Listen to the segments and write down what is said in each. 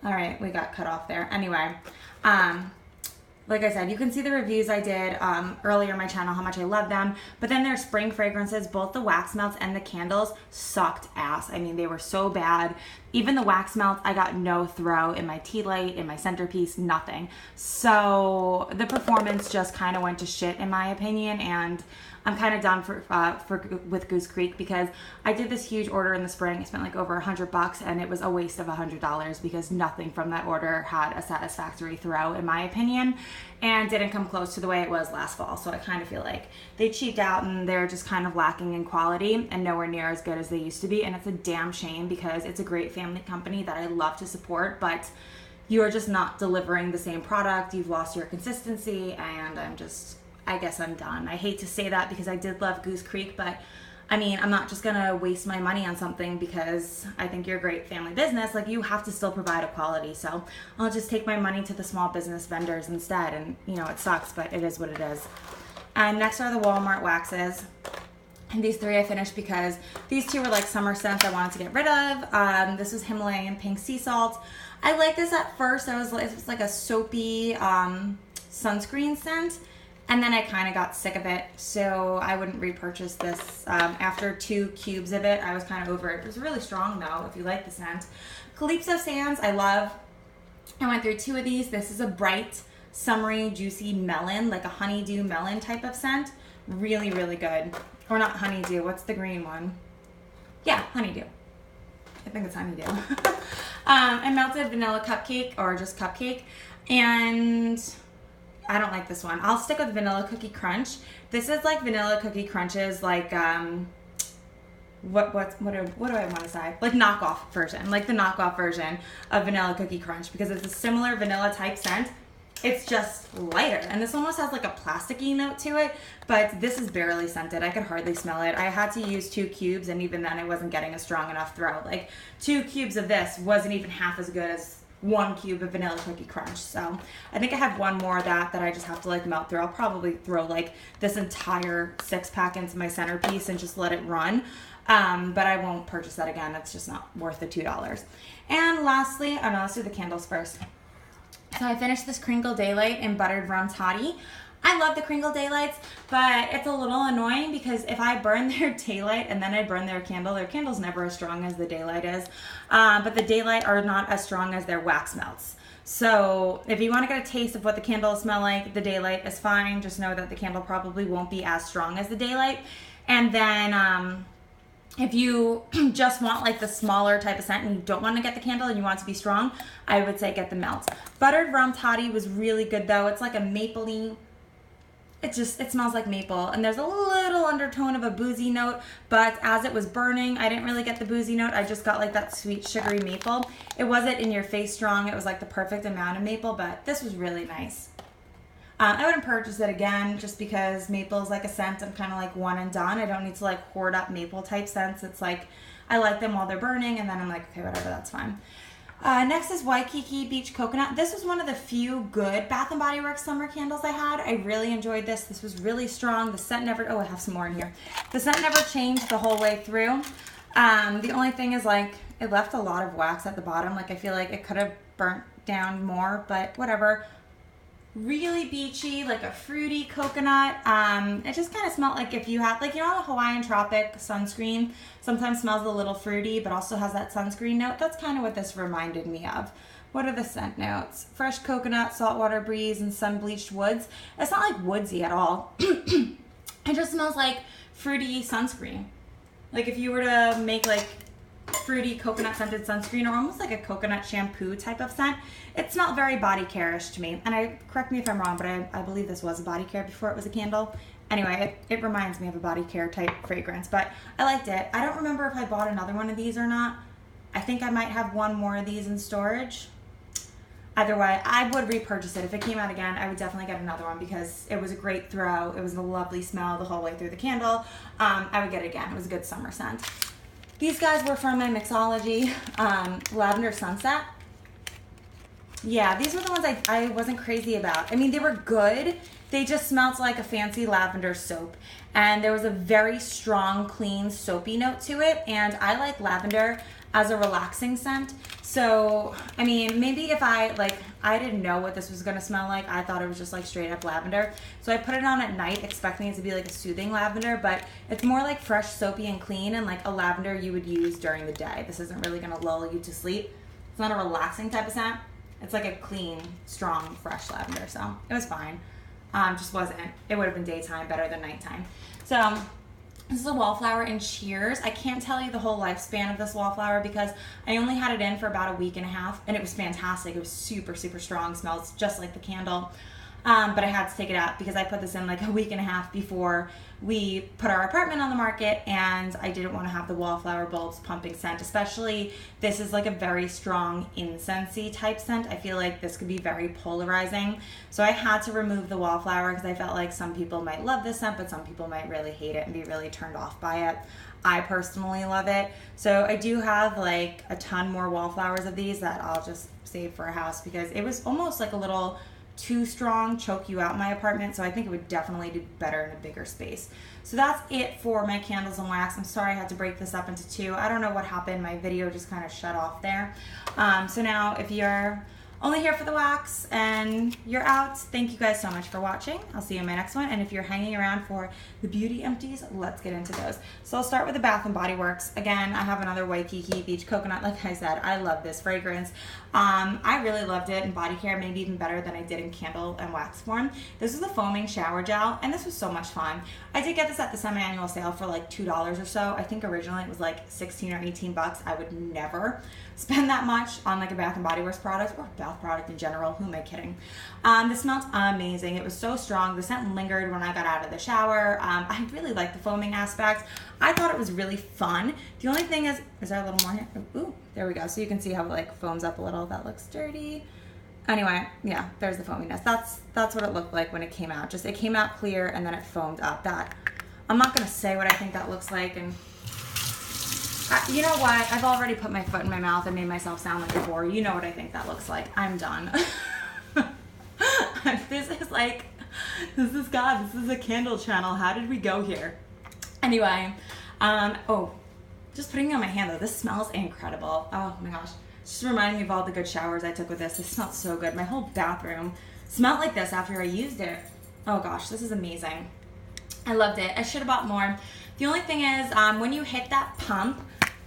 All right, we got cut off there. Anyway, like I said, you can see the reviews I did earlier on my channel, how much I love them. But then their spring fragrances, both the wax melts and the candles, sucked ass. I mean, they were so bad. Even the wax melts, I got no throw in my tea light, in my centerpiece, nothing. So the performance just kind of went to shit, in my opinion, and I'm kind of done with Goose Creek because I did this huge order in the spring. I spent like over $100 and it was a waste of $100 because nothing from that order had a satisfactory throw, in my opinion, and didn't come close to the way it was last fall. So I kind of feel like they cheaped out and they're just kind of lacking in quality and nowhere near as good as they used to be. And it's a damn shame because it's a great family company that I love to support, but you are just not delivering the same product. You've lost your consistency, and I guess I'm done. I hate to say that because I did love Goose Creek, but I mean, I'm not just gonna waste my money on something because I think you're a great family business. Like, you have to still provide a quality. So I'll just take my money to the small business vendors instead. And you know, it sucks, but it is what it is. And next are the Walmart waxes. And these three I finished because these two were like summer scents I wanted to get rid of. This was Himalayan Pink Sea Salt. I liked this at first. It was like a soapy sunscreen scent. And then I kind of got sick of it, so I wouldn't repurchase this. After 2 cubes of it, I was kind of over it. It was really strong, though, if you like the scent. Calypso Sands, I love. I went through 2 of these. This is a bright, summery, juicy melon, like a honeydew melon type of scent. Really, really good. Or not honeydew. What's the green one? Yeah, honeydew. I think it's honeydew. I melted vanilla cupcake, or just cupcake, and I don't like this one. I'll stick with Vanilla Cookie Crunch. This is like Vanilla Cookie Crunch's like what do I want to say? Like knockoff version, like the knockoff version of Vanilla Cookie Crunch, because it's a similar vanilla type scent. It's just lighter, and this almost has like a plasticky note to it, but this is barely scented. I could hardly smell it. I had to use 2 cubes, and even then I wasn't getting a strong enough throw. Like 2 cubes of this wasn't even half as good as 1 cube of Vanilla Cookie Crunch. So I think I have 1 more of that I just have to like melt through. I'll probably throw like this entire 6-pack into my centerpiece and just let it run. But I won't purchase that again. It's just not worth the $2. And lastly, oh no, let's do the candles first. So I finished this Crinkle Daylight in Buttered Rum Toddy. I love the Crinkle Daylights, but it's a little annoying because if I burn their daylight and then I burn their candle's never as strong as the daylight is. But the daylight are not as strong as their wax melts. So if you want to get a taste of what the candles smell like, the daylight is fine. Just know that the candle probably won't be as strong as the daylight. And then if you just want like the smaller type of scent and you don't want to get the candle and you want it to be strong, I would say get the melt. Buttered Rum Toddy was really good though. It's like a mapley. It smells like maple, and there's a little undertone of a boozy note, but as it was burning, I didn't really get the boozy note. I just got like that sweet sugary maple. It wasn't in your face strong. It was like the perfect amount of maple, but this was really nice. I wouldn't purchase it again just because maple is like a scent. I'm kind of like one and done. I don't need to like hoard up maple type scents. It's like I like them while they're burning, and then I'm like, okay, whatever, that's fine. Next is Waikiki Beach Coconut. This was one of the few good Bath & Body Works summer candles I had. I really enjoyed this. This was really strong. The scent never, oh, I have some more in here. The scent never changed the whole way through. The only thing is like, it left a lot of wax at the bottom. Like I feel like it could have burnt down more, but whatever. Really beachy, like a fruity coconut. It just kind of smelled like if you had, like, you know, the Hawaiian Tropic sunscreen sometimes smells a little fruity, but also has that sunscreen note. That's kind of what this reminded me of. What are the scent notes? Fresh coconut, saltwater breeze, and sun-bleached woods. It's not like woodsy at all. It just smells like fruity sunscreen. Like if you were to make like fruity coconut scented sunscreen, or almost like a coconut shampoo type of scent. It smelled very body care-ish to me. And correct me if I'm wrong, but I believe this was a body care before it was a candle. Anyway, it reminds me of a body care type fragrance, but I liked it. I don't remember if I bought another one of these or not. I think I might have 1 more of these in storage. Either way, I would repurchase it. If it came out again, I would definitely get another one because it was a great throw. It was a lovely smell the whole way through the candle. I would get it again. It was a good summer scent. These guys were from my mixology, Lavender Sunset. Yeah, these were the ones I wasn't crazy about. I mean, they were good. They just smelled like a fancy lavender soap. And there was a very strong, clean, soapy note to it. And I like lavender. as a relaxing scent. So, I mean, maybe if I didn't know what this was going to smell like. I thought it was just like straight up lavender. So I put it on at night expecting it to be like a soothing lavender, but it's more like fresh, soapy, and clean, and like a lavender you would use during the day. This isn't really going to lull you to sleep. It's not a relaxing type of scent. It's like a clean, strong, fresh lavender. So it was fine. Just wasn't. It would have been daytime better than nighttime. So this is a wallflower in Cheers. I can't tell you the whole lifespan of this wallflower because I only had it in for about a week and a half, and it was fantastic. It was super, super strong. Smells just like the candle. But I had to take it out because I put this in like a week and a half before we put our apartment on the market, and I didn't want to have the wallflower bulbs pumping scent, especially this is like a very strong incensey type scent. I feel like this could be very polarizing. So I had to remove the wallflower because I felt like some people might love this scent, but some people might really hate it and be really turned off by it. I personally love it. So I do have like a ton more wallflowers of these that I'll just save for a house because it was almost like a little too strong, choke you out in my apartment, so I think it would definitely do better in a bigger space. So that's it for my candles and wax. I'm sorry I had to break this up into two. I don't know what happened. My video just kind of shut off there. So now if you're only here for the wax and you're out, thank you guys so much for watching. I'll see you in my next one. And if you're hanging around for the beauty empties, let's get into those. So I'll start with the Bath & Body Works. Again, I have another Waikiki Beach Coconut. Like I said, I love this fragrance. I really loved it in body care, maybe even better than I did in candle and wax form. This is the foaming shower gel, and this was so much fun. I did get this at the semi-annual sale for like $2 or so. I think originally it was like 16 or 18 bucks. I would never spend that much on like a Bath & Body Works product or bath product in general. Who am I kidding? This smelled amazing. It was so strong. The scent lingered when I got out of the shower. I really liked the foaming aspect. I thought it was really fun. The only thing is there a little more here? Ooh, there we go. So you can see how it like foams up a little. That looks dirty. Anyway, yeah, there's the foaminess. That's what it looked like when it came out. Just it came out clear and then it foamed up. That I'm not gonna say what I think that looks like, and you know what? I've already put my foot in my mouth and made myself sound like a bore. You know what I think that looks like. I'm done. This is God. This is a candle channel. How did we go here? Anyway, just putting it on my hand though. This smells incredible. Oh my gosh. Just reminding me of all the good showers I took with this. This smells so good. My whole bathroom smelled like this after I used it. Oh gosh, this is amazing. I loved it. I should have bought more. The only thing is, when you hit that pump,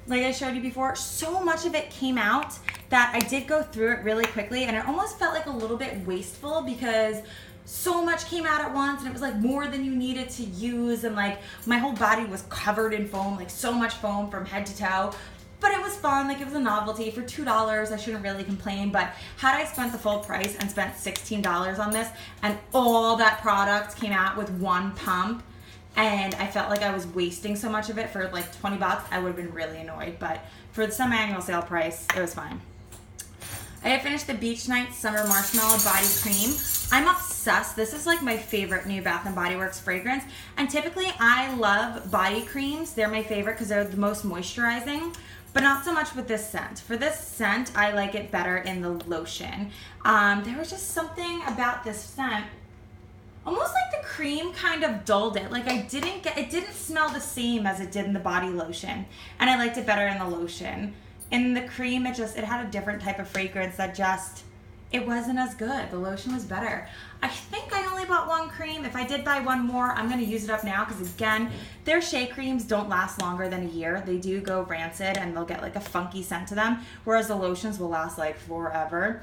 like I showed you before, so much of it came out that I did go through it really quickly, and it almost felt like a little bit wasteful because so much came out at once and it was like more than you needed to use, and like my whole body was covered in foam, like so much foam from head to toe. But it was fun, like it was a novelty. For $2, I shouldn't really complain, but had I spent the full price and spent $16 on this and all that product came out with one pump, and I felt like I was wasting so much of it for like 20 bucks, I would have been really annoyed. But for the semi-annual sale price, it was fine. I had finished the Beach Night Summer Marshmallow Body Cream. I'm obsessed. This is like my favorite new Bath & Body Works fragrance. And typically I love body creams. They're my favorite because they're the most moisturizing, but not so much with this scent. For this scent, I like it better in the lotion. There was just something about this scent, almost like the cream kind of dulled it. Like it didn't smell the same as it did in the body lotion. And I liked it better in the lotion. In the cream, it had a different type of fragrance that it wasn't as good. The lotion was better. I think I only bought one cream. If I did buy one more, I'm gonna use it up now because again, their shea creams don't last longer than a year. They do go rancid and they'll get like a funky scent to them, whereas the lotions will last like forever.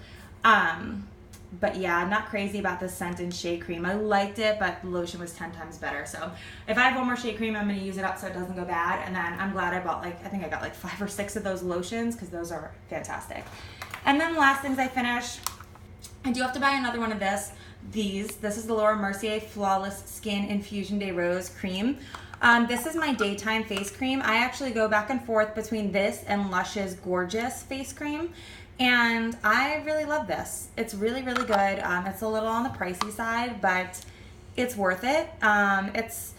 But yeah, I'm not crazy about this scent in shea cream. I liked it, but the lotion was 10 times better. So if I have one more shea cream, I'm gonna use it up so it doesn't go bad. And then I'm glad I bought I think I got like 5 or 6 of those lotions because those are fantastic. And then last things I finished, I do have to buy another one of this. This is the Laura Mercier Flawless Skin Infusion Day Rose Cream. This is my daytime face cream. I actually go back and forth between this and Lush's Gorgeous face cream. And I really love this. It's really, really good. It's a little on the pricey side, but it's worth it. It's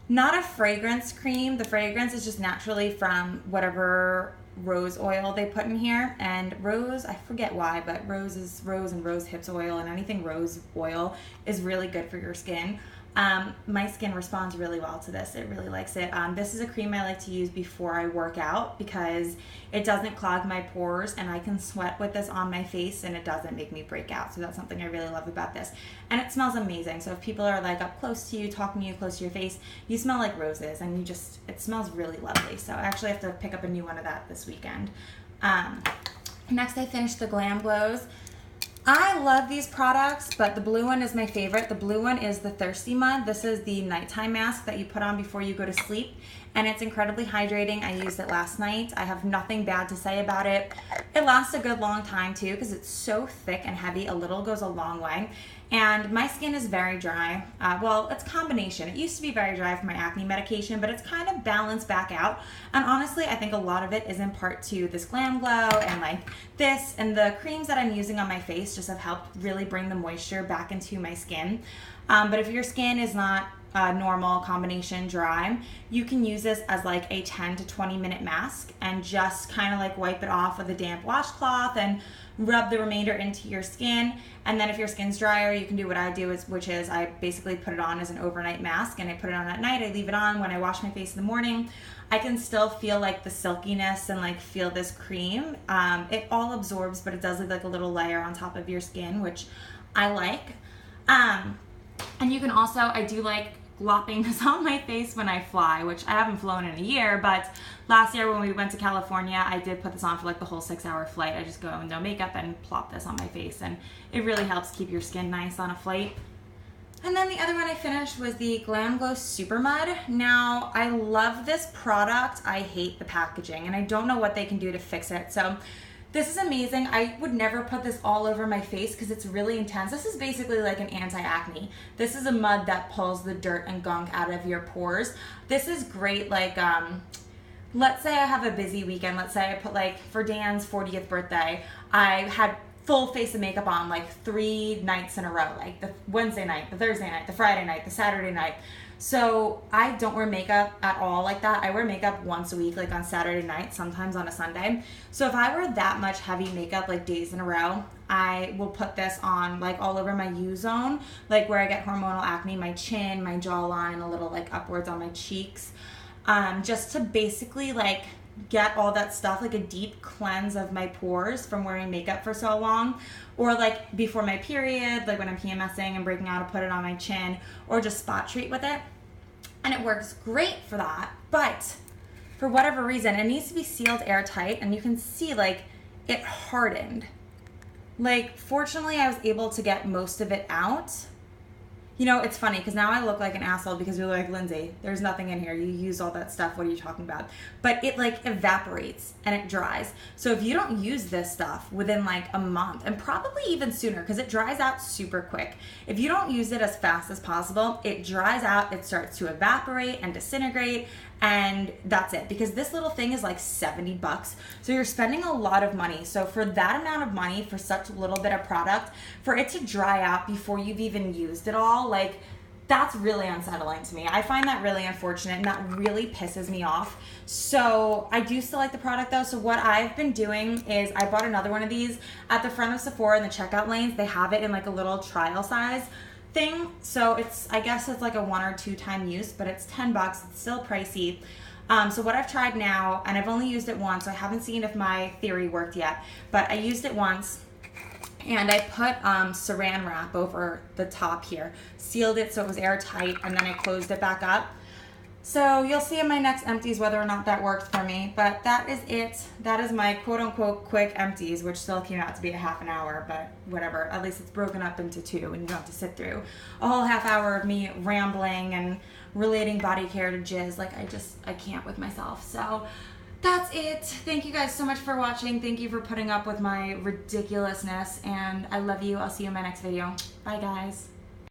not a fragrance cream. The fragrance is just naturally from whatever rose oil they put in here. And rose, I forget why, but rose is rose and rose hips oil, and anything rose oil is really good for your skin. My skin responds really well to this. It really likes it. This is a cream I like to use before I work out because it doesn't clog my pores, and I can sweat with this on my face and it doesn't make me break out. So that's something I really love about this. And it smells amazing. So if people are like up close to you, talking to you close to your face, you smell like roses, and it smells really lovely. So I actually have to pick up a new one of that this weekend. Next I finished the Glamglows. I love these products, but the blue one is my favorite. The blue one is the Thirsty Mud. This is the nighttime mask that you put on before you go to sleep, and it's incredibly hydrating. I used it last night. I have nothing bad to say about it. It lasts a good long time too because it's so thick and heavy. A little goes a long way. And my skin is very dry. Well, it's a combination. It used to be very dry from my acne medication, but it's kind of balanced back out. And honestly, I think a lot of it is in part to this Glamglow and like this, and the creams that I'm using on my face just have helped really bring the moisture back into my skin. But if your skin is not normal combination dry, you can use this as like a 10 to 20 minute mask and just kind of like wipe it off with a damp washcloth and rub the remainder into your skin. And then if your skin's drier, you can do what I do, which is I basically put it on as an overnight mask, and I put it on at night. I leave it on when I wash my face in the morning. I can still feel like the silkiness and like feel this cream. It all absorbs, but it does leave like a little layer on top of your skin, which I like. And you can also, I do like glopping this on my face when I fly, which I haven't flown in a year, but last year when we went to California, I did put this on for like the whole 6-hour flight. I just go no makeup and plop this on my face, and it really helps keep your skin nice on a flight. And then the other one I finished was the Glamglow Super Mud. Now, I love this product. I hate the packaging, and I don't know what they can do to fix it. So this is amazing. I would never put this all over my face because it's really intense. This is basically like an anti-acne. This is a mud that pulls the dirt and gunk out of your pores. This is great, like, let's say I have a busy weekend. Let's say I put, like, for Dan's 40th birthday, I had full face of makeup on like 3 nights in a row, like the Wednesday night, the Thursday night, the Friday night, the Saturday night. So I don't wear makeup at all like that. I wear makeup once a week, like on Saturday night, sometimes on a Sunday. So if I wear that much heavy makeup like days in a row, I will put this on like all over my U-zone, like where I get hormonal acne, my chin, my jawline, a little like upwards on my cheeks, just to basically like get all that stuff, like a deep cleanse of my pores from wearing makeup for so long. Or like before my period, like when I'm PMSing and breaking out, I'll put it on my chin, or just spot treat with it. And it works great for that, but for whatever reason, it needs to be sealed airtight, and you can see like it hardened. Like fortunately I was able to get most of it out. You know, it's funny because now I look like an asshole because you're like, Lindsay, there's nothing in here. You use all that stuff. What are you talking about? But it like evaporates and it dries. So if you don't use this stuff within like a month, and probably even sooner because it dries out super quick. If you don't use it as fast as possible, it dries out, it starts to evaporate and disintegrate, and that's it. Because this little thing is like $70. So you're spending a lot of money. So for that amount of money, for such a little bit of product, for it to dry out before you've even used it all, like that's really unsettling to me. I find that really unfortunate, and that really pisses me off. So I do still like the product though. So what I've been doing is I bought another one of these at the front of Sephora in the checkout lanes. They have it in like a little trial size thing. So it's, I guess it's like a 1 or 2 time use, but it's $10. It's still pricey. So what I've tried now, and I've only used it once, so I haven't seen if my theory worked yet, but I used it once. And I put saran wrap over the top here, sealed it so it was airtight, and then I closed it back up. So you'll see in my next empties whether or not that worked for me, but that is it. That is my quote-unquote quick empties, which still came out to be a half an hour, but whatever. At least it's broken up into 2 and you don't have to sit through a whole half hour of me rambling and relating body care to jizz. Like I can't with myself. So that's it. Thank you guys so much for watching. Thank you for putting up with my ridiculousness, and I love you. I'll see you in my next video. Bye guys.